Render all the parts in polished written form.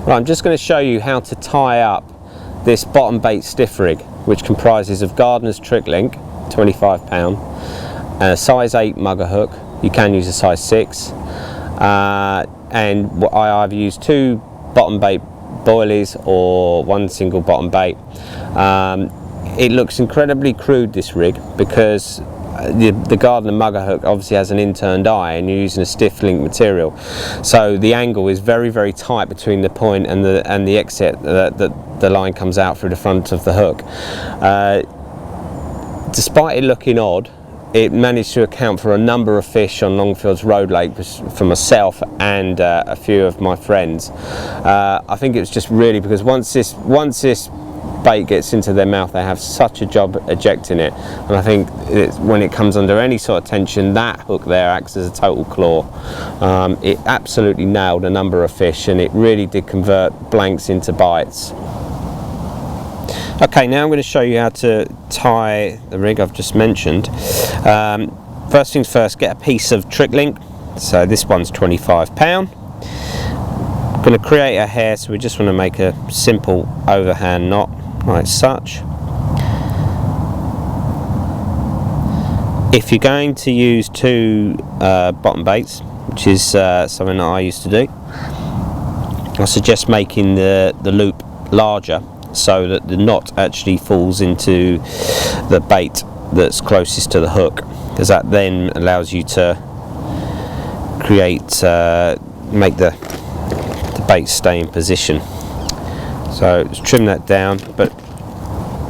Right, I'm just going to show you how to tie up this bottom bait stiff rig, which comprises of Gardner's trick link, £25, a size 8 mugger hook. You can use a size 6, and I've used 2 bottom bait boilies or 1 single bottom bait. It looks incredibly crude, this rig, because the Gardner mugger hook obviously has an inturned eye and you're using a stiff link material, so the angle is very, very tight between the point and the exit that the line comes out through the front of the hook. Despite it looking odd, it managed to account for a number of fish on Longfield's Road Lake for myself and a few of my friends. I think it's just really because once this bait gets into their mouth, they have such a job ejecting it, and I think when it comes under any sort of tension, that hook there acts as a total claw. It absolutely nailed a number of fish, and it really did convert blanks into bites. Okay, now I'm going to show you how to tie the rig I've just mentioned. First things first, get a piece of trick link. So this one's £25. I'm going to create a hair, so we just want to make a simple overhand knot like such. If you're going to use 2 bottom baits, which is something that I used to do, I suggest making the loop larger so that the knot actually falls into the bait that's closest to the hook, because that then allows you to make the bait stay in position. So let's trim that down, but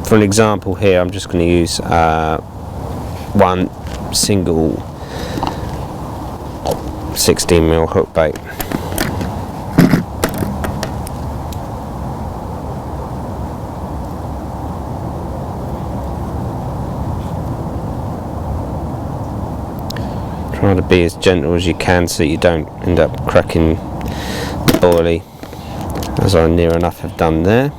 for an example here I'm just going to use 1 single 16mm hook bait. Try to be as gentle as you can so you don't end up cracking the boilie, as I near enough have done there.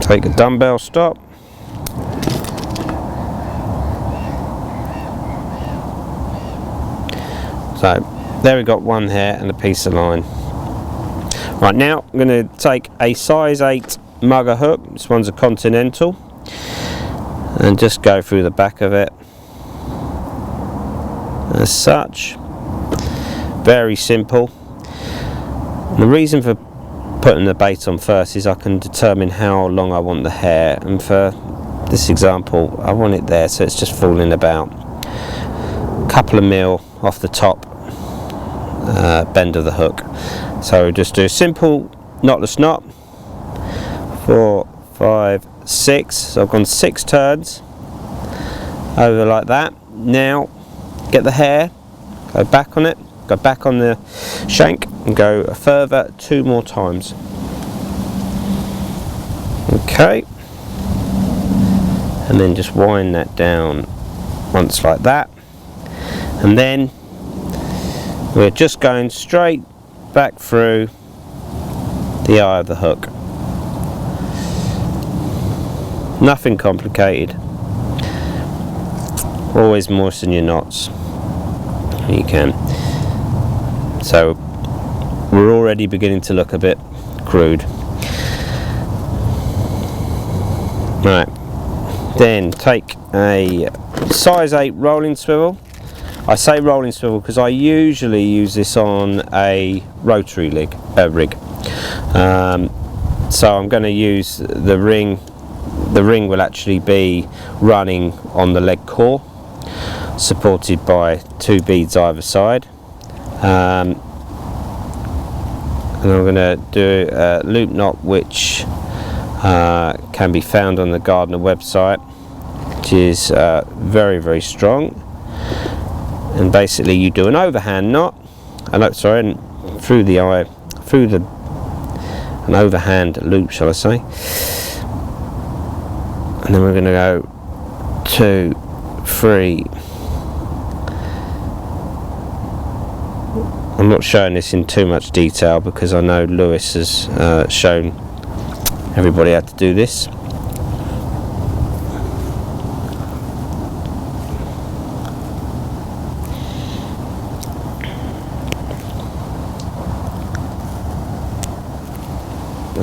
Take a dumbbell stop. So there we got 1 hair and a piece of line. Right, now I'm going to take a size 8 mugger hook, this one's a Continental, and just go through the back of it as such. Very simple. And the reason for putting the bait on first is I can determine how long I want the hair, and for this example I want it there so it's just falling about a couple of mil off the top bend of the hook. So just do a simple knotless knot, 4, 5, 6. So I've gone 6 turns over like that. Now get the hair, go back on it, go back on the shank and go a further 2 more times. Okay, and then just wind that down once like that, and then we're just going straight back through the eye of the hook. Nothing complicated. Always moisten your knots when you can. So we're already beginning to look a bit crude. Right, then take a size 8 rolling swivel. I say rolling swivel because I usually use this on a rotary rig. So I'm going to use the ring. The ring will actually be running on the leg core, supported by 2 beads either side. And I'm going to do a loop knot which can be found on the Gardner website, which is very, very strong. And basically you do an overhand knot, and through the eye, an overhand loop, shall I say. And then we're going to go 2, 3. I'm not showing this in too much detail because I know Lewis has shown everybody how to do this.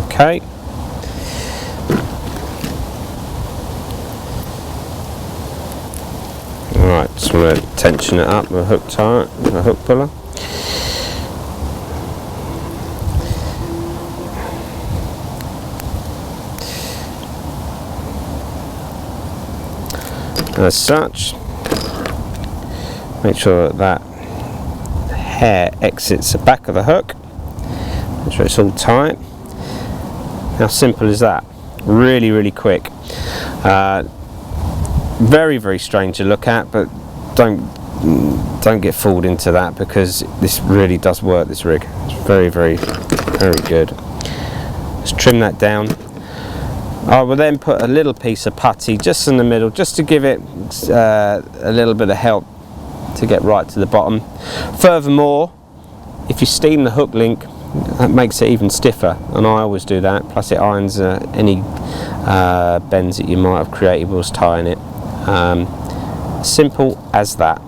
Okay. Alright, just want to tension it up with a hook a hook puller. As such, make sure that hair exits the back of the hook. Make sure it's all tight. How simple is that? Really, really quick. Very, very strange to look at, but don't get fooled into that, because this really does work, this rig. It's very, very, very good. Let's trim that down. I will then put a little piece of putty just in the middle, just to give it a little bit of help to get right to the bottom. Furthermore, if you steam the hook link, that makes it even stiffer, and I always do that. Plus it irons any bends that you might have created whilst tying it. Simple as that.